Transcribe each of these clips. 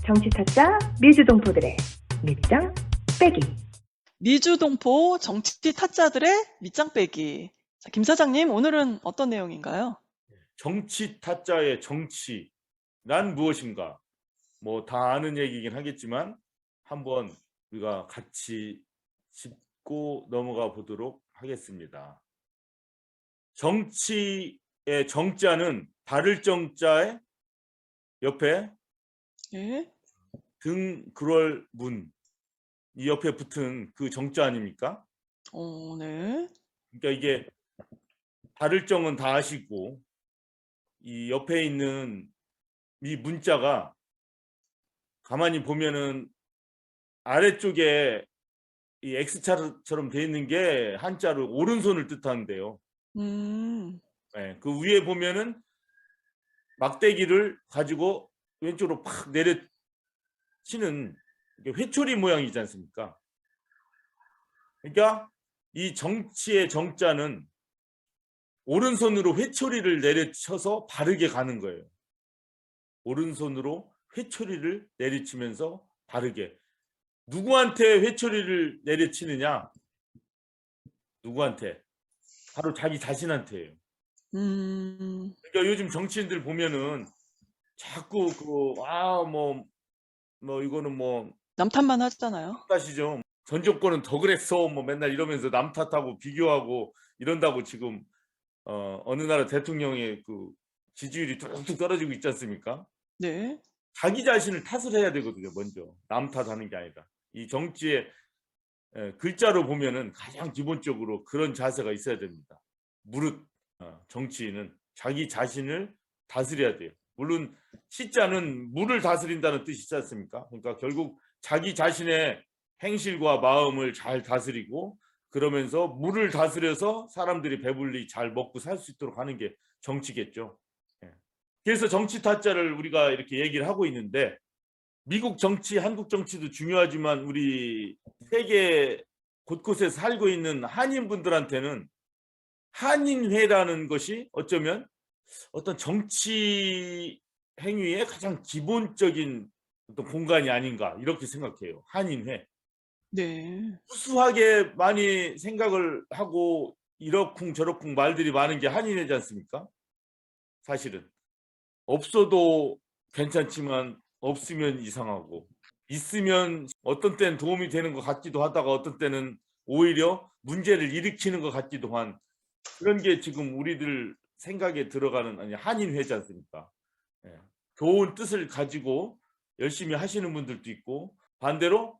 정치타짜 미주동포들의 밑장 빼기. 미주동포 정치 타짜들의 밑장 빼기. 자, 김 사장님, 오늘은 어떤 내용인가요? 정치 타짜의 정치란 무엇인가? 뭐 다 아는 얘기긴 하겠지만 한번 우리가 같이 짚고 넘어가 보도록 하겠습니다. 정치의 정자는 바를 정자의 옆에 예? 등 그럴 문, 이 옆에 붙은 그 정자 아닙니까? 네. 그러니까 이게 바를 정은 다 아시고 이 옆에 있는 이 문자가 가만히 보면은 아래쪽에 이 X자처럼 돼 있는 게 한자로 오른손을 뜻하는데요. 네, 그 위에 보면은 막대기를 가지고 왼쪽으로 팍 내려치는 회초리 모양이지 않습니까? 그러니까 이 정치의 정자는 오른손으로 회초리를 내려쳐서 바르게 가는 거예요. 오른손으로 회초리를 내리치면서 바르게. 누구한테 회초리를 내리치느냐? 누구한테? 바로 자기 자신한테예요. 그러니까 요즘 정치인들 보면은 자꾸 이거는 뭐 남 탓만 하잖아요. 탓이죠. 전 정권은 더 그랬어. 뭐 맨날 이러면서 남 탓하고 비교하고 이런다고 지금 어느 나라 대통령의 그 지지율이 뚝뚝 떨어지고 있지 않습니까? 네. 자기 자신을 탓을 해야 되거든요. 먼저 남 탓하는 게 아니라. 이 정치의 글자로 보면은 가장 기본적으로 그런 자세가 있어야 됩니다. 무릇 정치인은 자기 자신을 다스려야 돼요. 물론 시자는 물을 다스린다는 뜻이 있지 않습니까? 그러니까 결국 자기 자신의 행실과 마음을 잘 다스리고 그러면서 물을 다스려서 사람들이 배불리 잘 먹고 살 수 있도록 하는 게 정치겠죠. 그래서 정치 타짜를 우리가 이렇게 얘기를 하고 있는데 미국 정치, 한국 정치도 중요하지만 우리 세계 곳곳에 살고 있는 한인분들한테는 한인회라는 것이 어쩌면 어떤 정치 행위의 가장 기본적인 어떤 공간이 아닌가 이렇게 생각해요. 한인회. 네. 우수하게 많이 생각을 하고 이러쿵저러쿵 말들이 많은 게 한인회지 않습니까? 사실은. 없어도 괜찮지만 없으면 이상하고 있으면 어떤 때는 도움이 되는 것 같기도 하다가 어떤 때는 오히려 문제를 일으키는 것 같기도 한 그런 게 지금 우리들 생각에 들어가는 한인회지 않습니까? 좋은 뜻을 가지고 열심히 하시는 분들도 있고 반대로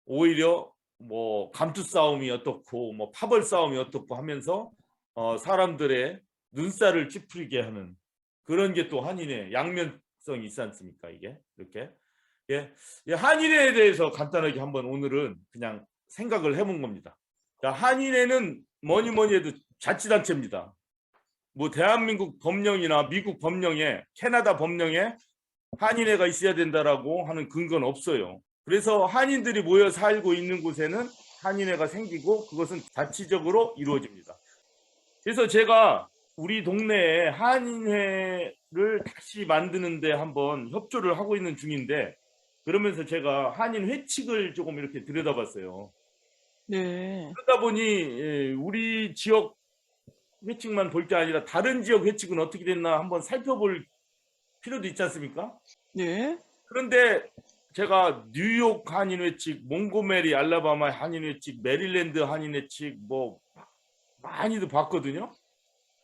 오히려 뭐 감투 싸움이 어떻고 뭐 파벌 싸움이 어떻고 하면서 사람들의 눈살을 찌푸리게 하는 그런 게 또 한인의 양면성이 있지 않습니까? 이게 이렇게 한인회에 대해서 간단하게 한번 오늘은 그냥 생각을 해본 겁니다. 자, 한인회는 뭐니 해도 자치단체입니다. 뭐 대한민국 법령이나 미국 법령에 캐나다 법령에 한인회가 있어야 된다라고 하는 근거는 없어요. 그래서 한인들이 모여 살고 있는 곳에는 한인회가 생기고 그것은 자치적으로 이루어집니다. 그래서 제가 우리 동네에 한인회를 다시 만드는데 한번 협조를 하고 있는 중인데 그러면서 제가 한인 회칙을 조금 이렇게 들여다봤어요. 네. 그러다 보니 우리 지역 회칙만 볼 게 아니라 다른 지역 회칙은 어떻게 됐나 한번 살펴볼 필요도 있지 않습니까? 네. 그런데 제가 뉴욕 한인 회칙, 몽고메리 알라바마 한인 회칙, 메릴랜드 한인 회칙 뭐 많이도 봤거든요.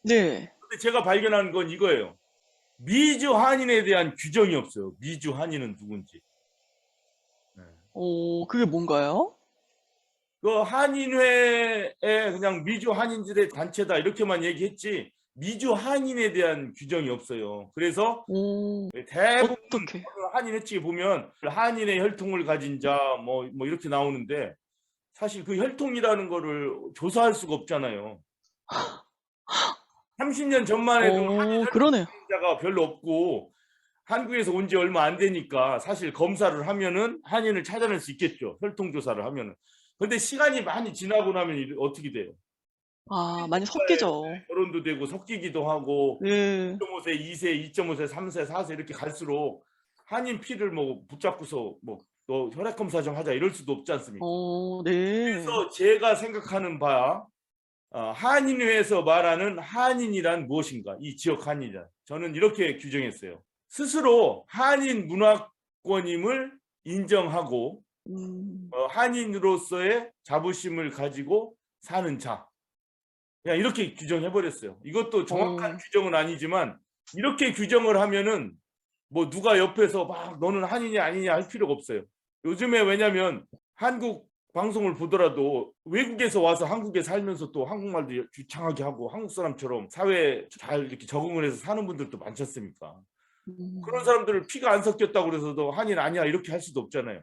네. 근데 제가 발견한 건 이거예요. 미주 한인에 대한 규정이 없어요. 미주 한인은 누군지. 그게 뭔가요? 그 한인회에 그냥 미주 한인들의 단체다 이렇게만 얘기했지 미주 한인에 대한 규정이 없어요. 그래서 대부분 어떻게? 한인 회칙에 보면 한인의 혈통을 가진 자 뭐 이렇게 나오는데 사실 그 혈통이라는 거를 조사할 수가 없잖아요. 30년 전만 해도 한인 그러네요. 혈통자가 별로 없고 한국에서 온 지 얼마 안 되니까 사실 검사를 하면은 한인을 찾아낼 수 있겠죠. 혈통 조사를 하면은. 근데 시간이 많이 지나고 나면 어떻게 돼요? 많이 섞이죠. 결혼도 되고 섞이기도 하고 네. 2.5세, 2세, 2.5세, 3세, 4세 이렇게 갈수록 한인 피를 뭐 붙잡고서 뭐 너 혈액 검사 좀 하자 이럴 수도 없지 않습니까? 네. 그래서 제가 생각하는 바 한인회에서 말하는 한인이란 무엇인가? 이 지역 한인이란 저는 이렇게 규정했어요. 스스로 한인 문화권임을 인정하고 한인으로서의 자부심을 가지고 사는 자. 그냥 이렇게 규정해 버렸어요. 이것도 정확한 규정은 아니지만 이렇게 규정을 하면은 뭐 누가 옆에서 막 너는 한인이 아니냐 할 필요가 없어요. 요즘에 왜냐면 한국 방송을 보더라도 외국에서 와서 한국에 살면서 또 한국말도 유창하게 하고 한국 사람처럼 사회에 잘 이렇게 적응을 해서 사는 분들도 많지 않습니까? 그런 사람들을 피가 안 섞였다고 그래서도 한인 아니야 이렇게 할 수도 없잖아요.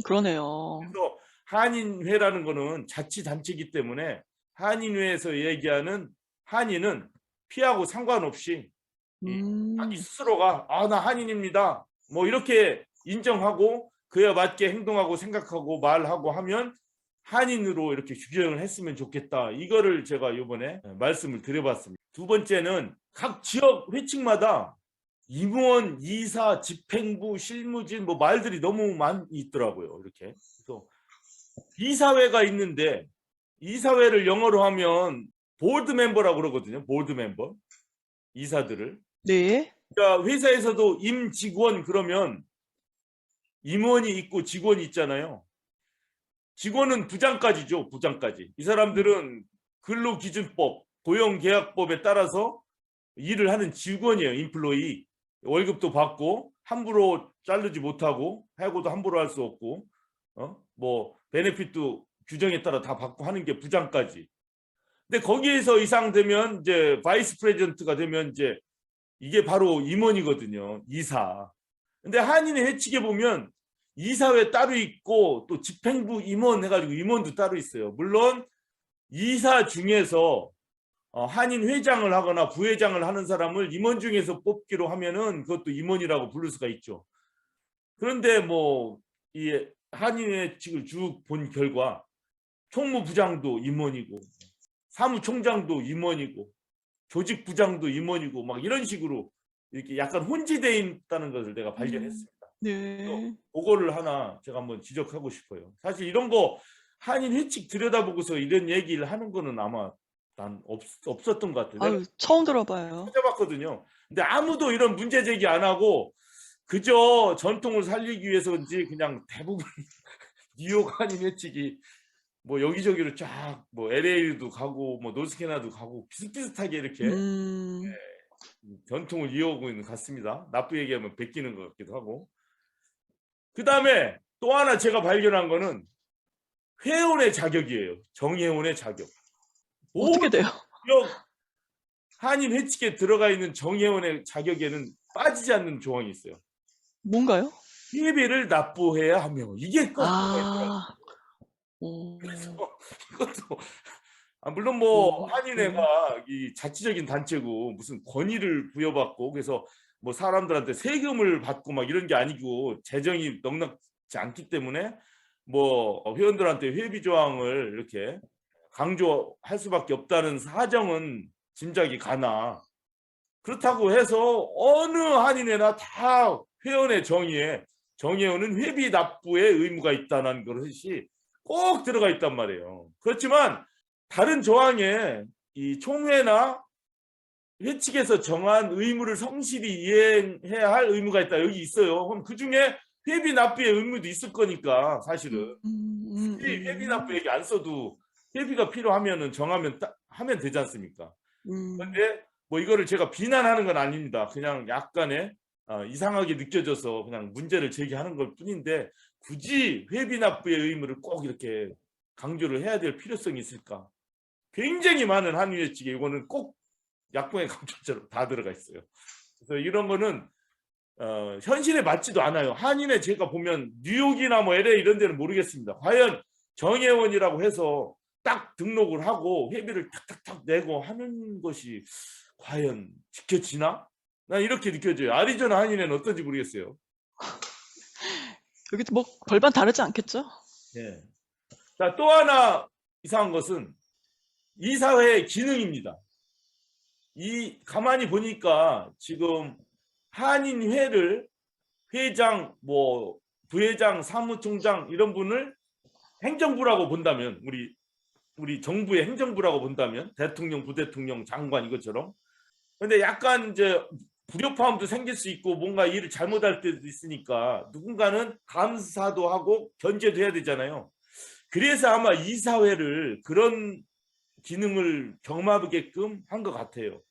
그러네요. 그래서 한인회라는 거는 자치단체이기 때문에 한인회에서 얘기하는 한인은 피하고 상관없이 자기 스스로가 나 한인입니다. 뭐 이렇게 인정하고 그에 맞게 행동하고 생각하고 말하고 하면 한인으로 이렇게 규정을 했으면 좋겠다. 이거를 제가 이번에 말씀을 드려봤습니다. 두 번째는 각 지역 회칙마다 임원, 이사, 집행부, 실무진 뭐 말들이 너무 많이 있더라고요. 이렇게. 그래서 이사회가 있는데 이사회를 영어로 하면 보드 멤버라고 그러거든요. 보드 멤버. 이사들을. 네. 그러니까 회사에서도 임직원 그러면 임원이 있고 직원이 있잖아요. 직원은 부장까지죠. 부장까지. 이 사람들은 근로기준법, 고용계약법에 따라서 일을 하는 직원이에요. 인플로이. 월급도 받고 함부로 자르지 못하고 해고도 함부로 할 수 없고 뭐 베네핏도 규정에 따라 다 받고 하는 게 부장까지. 근데 거기에서 이상 되면 이제 바이스 프레지던트가 되면 이제 이게 바로 임원이거든요. 이사. 근데 한인의 회칙에 보면 이사회 따로 있고 또 집행부 임원 해가지고 임원도 따로 있어요. 물론 이사 중에서 한인 회장을 하거나 부회장을 하는 사람을 임원 중에서 뽑기로 하면은 그것도 임원이라고 부를 수가 있죠. 그런데 뭐 이 한인 회칙을 쭉 본 결과 총무부장도 임원이고 사무총장도 임원이고 조직부장도 임원이고 막 이런 식으로 이렇게 약간 혼재되어 있다는 것을 내가 발견했습니다. 네. 그거를 하나 제가 한번 지적하고 싶어요. 사실 이런 거 한인 회칙 들여다보고서 이런 얘기를 하는 거는 아마 난 없었던 것 같아요. 내가 아유, 처음 들어봐요. 찾아봤거든요. 근데 아무도 이런 문제 제기 안 하고 그저 전통을 살리기 위해서인지 그냥 대부분 뉴욕 한인 회칙이 뭐 여기저기로 쫙 뭐 LA도 가고 뭐 노스캐나다도 가고 비슷비슷하게 이렇게 전통을 이어오고 있는 것 같습니다. 나쁘게 얘기하면 베끼는 것 같기도 하고. 그 다음에 또 하나 제가 발견한 거는 회원의 자격이에요. 정회원의 자격. 어떻게 돼요? 한인 회칙에 들어가 있는 정회원의 자격에는 빠지지 않는 조항이 있어요. 뭔가요? 회비를 납부해야 하며 이게 꼭 그래서 이것도 물론 뭐 한인회가 이 자치적인 단체고 무슨 권위를 부여받고 그래서 뭐 사람들한테 세금을 받고 막 이런 게 아니고 재정이 넉넉지 않기 때문에 뭐 회원들한테 회비 조항을 이렇게 강조할 수밖에 없다는 사정은 짐작이 가나 그렇다고 해서 어느 한인회나 다 회원의 정의에 정회원은 회비 납부의 의무가 있다는 것이 꼭 들어가 있단 말이에요. 그렇지만 다른 조항에 이 총회나 회칙에서 정한 의무를 성실히 이행해야 할 의무가 있다. 여기 있어요. 그럼 그중에 회비 납부의 의무도 있을 거니까 사실은 회비 납부 얘기 안 써도 회비가 필요하면은 정하면 하면 되지 않습니까? 그런데 뭐 이거를 제가 비난하는 건 아닙니다. 그냥 약간의 이상하게 느껴져서 그냥 문제를 제기하는 것 뿐인데 굳이 회비 납부의 의무를 꼭 이렇게 강조를 해야 될 필요성이 있을까? 굉장히 많은 한인 회칙에 이거는 꼭 약봉의 강조처럼 다 들어가 있어요. 그래서 이런 거는 현실에 맞지도 않아요. 한인회 제가 보면 뉴욕이나 뭐 LA 이런 데는 모르겠습니다. 과연 정회원이라고 해서 딱 등록을 하고 회비를 탁탁탁 내고 하는 것이 과연 지켜지나? 난 이렇게 느껴져요. 아리조나 한인회는 어떤지 모르겠어요. 여기도 뭐 별반 다르지 않겠죠? 네. 자, 또 하나 이상한 것은 이사회의 기능입니다. 가만히 보니까 지금 한인회를 회장, 뭐 부회장, 사무총장 이런 분을 행정부라고 본다면, 우리 정부의 행정부라고 본다면 대통령, 부대통령, 장관 이것처럼. 근데 약간 이제 불협화음도 생길 수 있고 뭔가 일을 잘못할 때도 있으니까 누군가는 감사도 하고 견제도 해야 되잖아요. 그래서 아마 이사회를 그런 기능을 겸하게끔 한 것 같아요.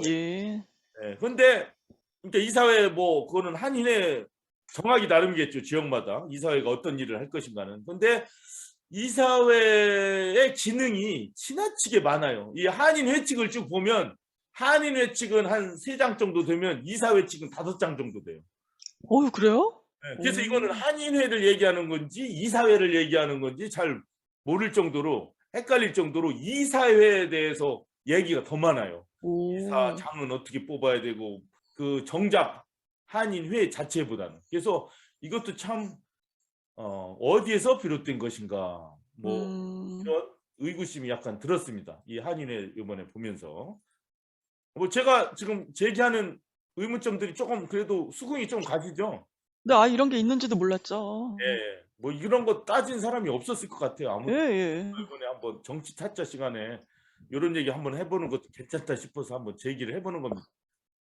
예. 네. 근데 그러니까 이사회 뭐 그거는 한인회 정하기 나름이겠죠. 지역마다 이사회가 어떤 일을 할 것인가는. 근데 이사회의 기능이 지나치게 많아요. 이 한인 회칙을 쭉 보면 한인 회칙은 한 3장 정도 되면 이사회 측은 5장 정도 돼요. 어유 그래요? 네. 그래서 이거는 오. 한인회를 얘기하는 건지 이사회를 얘기하는 건지 잘 모를 정도로 헷갈릴 정도로 이사회에 대해서 얘기가 더 많아요. 오. 이사장은 어떻게 뽑아야 되고 그 정작 한인회 자체보다는. 그래서 이것도 참 어디에서 비롯된 것인가 뭐 음. 이런 의구심이 약간 들었습니다. 이 한인회 이번에 보면서. 뭐 제가 지금 제기하는 의문점들이 조금 그래도 수긍이 좀 가시죠? 네, 이런 게 있는지도 몰랐죠. 예. 뭐 이런 거 따진 사람이 없었을 것 같아요. 아무도. 예예. 이번에 한번 정치 타짜 시간에 요런 얘기 한번 해 보는 것도 괜찮다 싶어서 한번 제기를 해 보는 겁니다.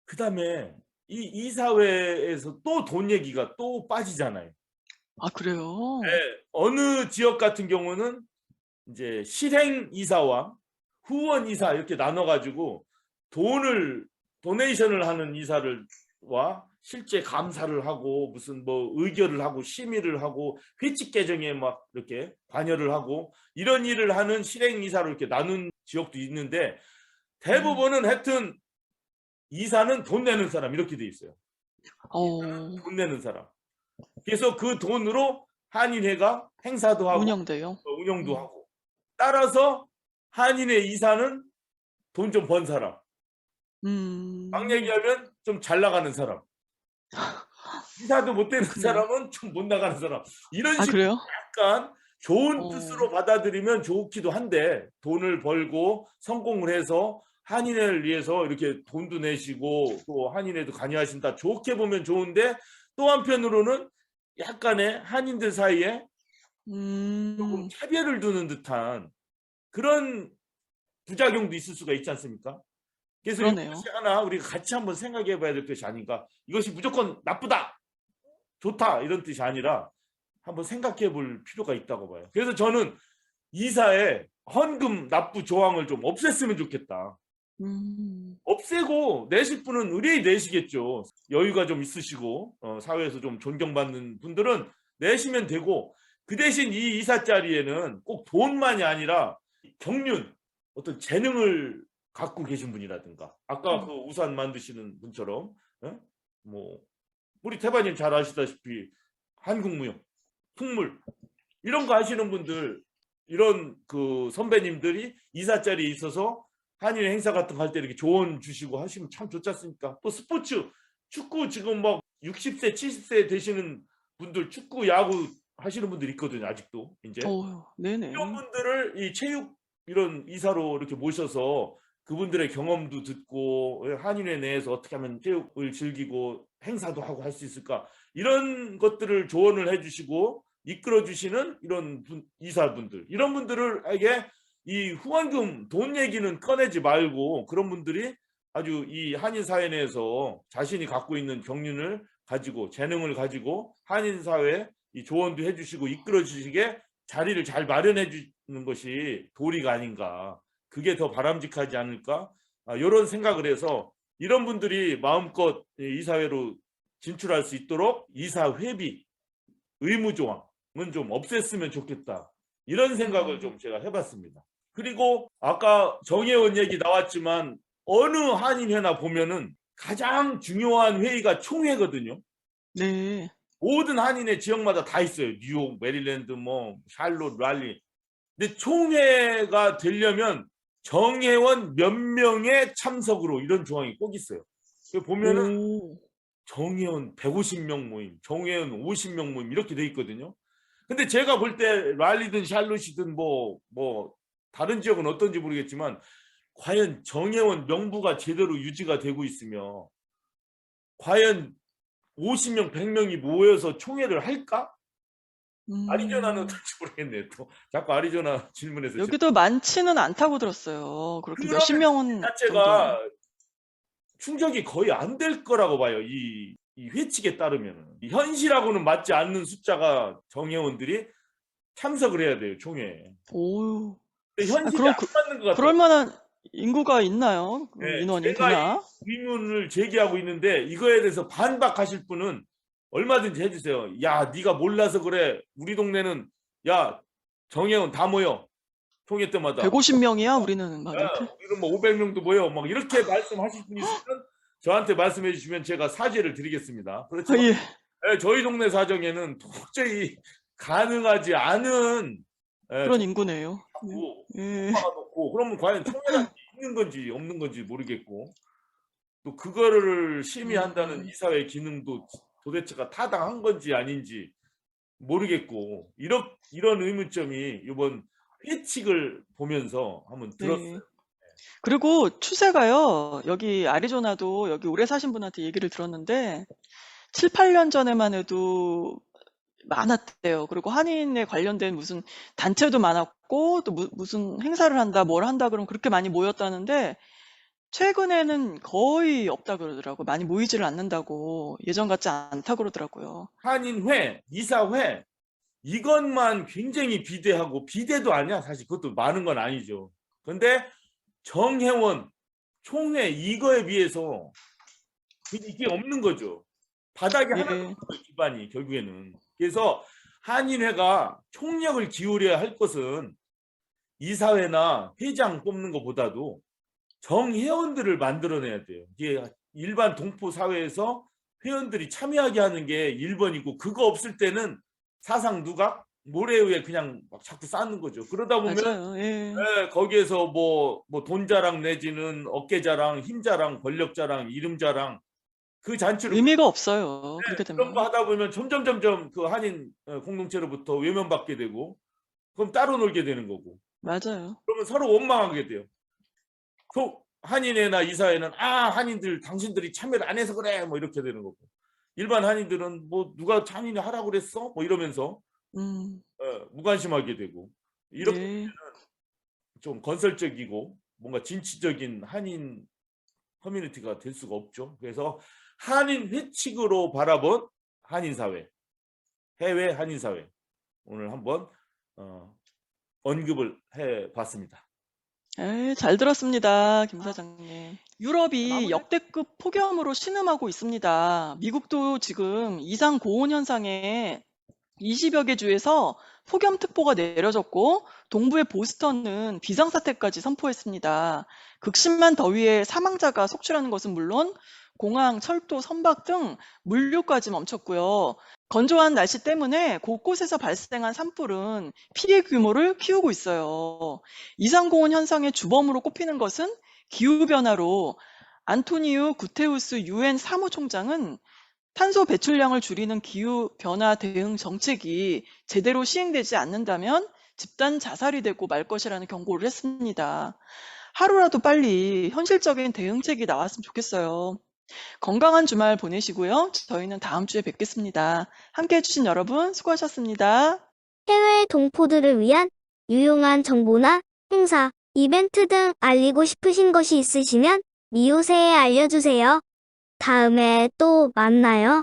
그다음에 이 이사회에서 또 돈 얘기가 또 빠지잖아요. 그래요? 예. 어느 지역 같은 경우는 이제 실행 이사와 후원 이사 이렇게 나눠 가지고 돈을 도네이션을 하는 이사를와 실제 감사를 하고 무슨 뭐 의결을 하고 심의를 하고 회칙 개정에 막 이렇게 관여를 하고 이런 일을 하는 실행 이사로 이렇게 나눈 지역도 있는데 대부분은 하여튼 이사는 돈 내는 사람 이렇게 돼 있어요. 어. 돈 내는 사람. 그래서 그 돈으로 한인회가 행사도 하고 운영돼요? 운영도 음. 하고 따라서 한인회 이사는 돈 좀 번 사람. 막 음. 얘기하면 좀 잘 나가는 사람. 이사도 못 되는 그렇군요. 사람은 좀 못 나가는 사람. 이런 식으로 그래요? 약간 좋은 어. 뜻으로 받아들이면 좋기도 한데 돈을 벌고 성공을 해서 한인회를 위해서 이렇게 돈도 내시고 또 한인회도 관여하신다. 좋게 보면 좋은데 또 한편으로는 약간의 한인들 사이에 조금 음. 차별을 두는 듯한 그런 부작용도 있을 수가 있지 않습니까? 그래서 그러네요. 이것이 하나 우리가 같이 한번 생각해 봐야 될 것이 아닌가. 이것이 무조건 나쁘다, 좋다 이런 뜻이 아니라 한번 생각해 볼 필요가 있다고 봐요. 그래서 저는 이사의 헌금 납부 조항을 좀 없앴으면 좋겠다. 음. 없애고 내실 분은 의뢰이 내시겠죠. 여유가 좀 있으시고 사회에서 좀 존경받는 분들은 내시면 되고 그 대신 이 이사 자리에는 꼭 돈만이 아니라 경륜, 어떤 재능을 갖고 계신 분이라든가 아까 그 우산 만드시는 분처럼 뭐 우리 태바님 잘 아시다시피 한국무용, 풍물 이런 거 하시는 분들 이런 그 선배님들이 이사 자리에 있어서 한일 행사 같은 거 할 때 이렇게 조언 주시고 하시면 참 좋지 않습니까? 또 스포츠, 축구 지금 막 60세, 70세 되시는 분들 축구, 야구 하시는 분들 있거든요. 아직도 이제 이런 네네. 분들을 이 체육 이런 이사로 이렇게 모셔서 그분들의 경험도 듣고 한인회 내에서 어떻게 하면 체육을 즐기고 행사도 하고 할 수 있을까 이런 것들을 조언을 해주시고 이끌어 주시는 이런 이사분들 이런 분들에게 이 후원금 돈 얘기는 꺼내지 말고 그런 분들이 아주 이 한인 사회 내에서 자신이 갖고 있는 경륜을 가지고 재능을 가지고 한인 사회에 이 조언도 해주시고 이끌어 주시게 자리를 잘 마련해 주는 것이 도리가 아닌가. 그게 더 바람직하지 않을까? 이런 생각을 해서 이런 분들이 마음껏 이 사회로 진출할 수 있도록 이사 회비 의무 조항은 좀 없앴으면 좋겠다. 이런 생각을 좀 제가 해봤습니다. 그리고 아까 정혜원 얘기 나왔지만 어느 한인회나 보면은 가장 중요한 회의가 총회거든요. 네. 모든 한인회 지역마다 다 있어요. 뉴욕, 메릴랜드, 뭐 샬롯, 랄리. 근데 총회가 되려면 정회원 몇 명의 참석으로 이런 조항이 꼭 있어요. 보면은 오. 정회원 150명 모임, 정회원 50명 모임 이렇게 돼 있거든요. 근데 제가 볼 때 랄리든 샬롯이든 뭐 다른 지역은 어떤지 모르겠지만 과연 정회원 명부가 제대로 유지가 되고 있으며 과연 50명, 100명이 모여서 총회를 할까? 아리조나는 음. 어떨지 모르겠네. 또 자꾸 아리조나 질문해서 여기도 많지는 않다고 들었어요. 그렇게 몇십 그러면 명은 정도는. 자체가 충족이 거의 안 될 거라고 봐요. 이 회칙에 따르면 현실하고는 맞지 않는 숫자가 정회원들이 참석을 해야 돼요, 총회에. 오. 근데 아, 현실이 그럼 안 맞는 것 같아요. 그럴 만한 인구가 있나요? 네, 인원이 제가 되나? 의문을 제기하고 있는데 이거에 대해서 반박하실 분은 얼마든지 해주세요. 야, 네가 몰라서 그래. 우리 동네는 야, 정회원 다 모여. 총회 때마다. 150명이야, 우리는 막 이렇게. 우리는 뭐 500명도 모여. 막 이렇게 말씀하실 분이 있으면 저한테 말씀해 주시면 제가 사죄를 드리겠습니다. 아, 그렇지만 예. 저희 동네 사정에는 도저히 가능하지 않은 그런 인구네요. 정부 예. 놓고 그러면 과연 총회라는 게 있는 건지 없는 건지 모르겠고 또 그거를 심의한다는 이사회 기능도 도대체가 타당한 건지 아닌지 모르겠고 이런 의문점이 이번 회칙을 보면서 한번 들었어요. 네. 그리고 추세가요. 여기 아리조나도 여기 오래 사신 분한테 얘기를 들었는데 7, 8년 전에만 해도 많았대요. 그리고 한인에 관련된 무슨 단체도 많았고 또 무슨 행사를 한다, 뭘 한다 그러면 그렇게 많이 모였다는데 최근에는 거의 없다 그러더라고요. 많이 모이지를 않는다고. 예전 같지 않다 그러더라고요. 한인회, 이사회 이것만 굉장히 비대하고 비대도 아니야. 사실 그것도 많은 건 아니죠. 근데 정회원, 총회 이거에 비해서 이게 없는 거죠. 바닥이 하나도 예. 없는 거예요, 기반이 결국에는. 그래서 한인회가 총력을 기울여야 할 것은 이사회나 회장 뽑는 것보다도 정회원들을 만들어내야 돼요. 이게 일반 동포 사회에서 회원들이 참여하게 하는 게 1번이고 그거 없을 때는 사상 누각 모래 위에 그냥 막 자꾸 쌓는 거죠. 그러다 보면 맞아요. 예. 거기에서 뭐 돈 자랑 내지는 어깨 자랑, 힘 자랑, 권력 자랑, 이름 자랑 그 잔치를 의미가 없어요. 그렇게 그런 거 되면. 하다 보면 점점 그 한인 공동체로부터 외면받게 되고 그럼 따로 놀게 되는 거고 맞아요. 그러면 서로 원망하게 돼요. 한인회나 이사회는 한인들 당신들이 참여를 안 해서 그래 뭐 이렇게 되는 거고 일반 한인들은 뭐 누가 한인이 하라고 그랬어 뭐 이러면서 무관심하게 되고 이렇게 예. 좀 건설적이고 뭔가 진취적인 한인 커뮤니티가 될 수가 없죠. 그래서 한인 회칙으로 바라본 한인사회, 해외 한인사회 오늘 한번 언급을 해봤습니다. 예, 잘 들었습니다, 김 사장님. 유럽이 역대급 폭염으로 신음하고 있습니다. 미국도 지금 이상 고온 현상에 20여 개 주에서 폭염특보가 내려졌고 동부의 보스턴은 비상사태까지 선포했습니다. 극심한 더위에 사망자가 속출하는 것은 물론 공항, 철도, 선박 등 물류까지 멈췄고요. 건조한 날씨 때문에 곳곳에서 발생한 산불은 피해 규모를 키우고 있어요. 이상고온 현상의 주범으로 꼽히는 것은 기후변화로 안토니우 구테우스 유엔 사무총장은 탄소 배출량을 줄이는 기후변화 대응 정책이 제대로 시행되지 않는다면 집단 자살이 되고 말 것이라는 경고를 했습니다. 하루라도 빨리 현실적인 대응책이 나왔으면 좋겠어요. 건강한 주말 보내시고요. 저희는 다음 주에 뵙겠습니다. 함께 해주신 여러분 수고하셨습니다. 해외 동포들을 위한 유용한 정보나 행사, 이벤트 등 알리고 싶으신 것이 있으시면 미우새에 알려주세요. 다음에 또 만나요.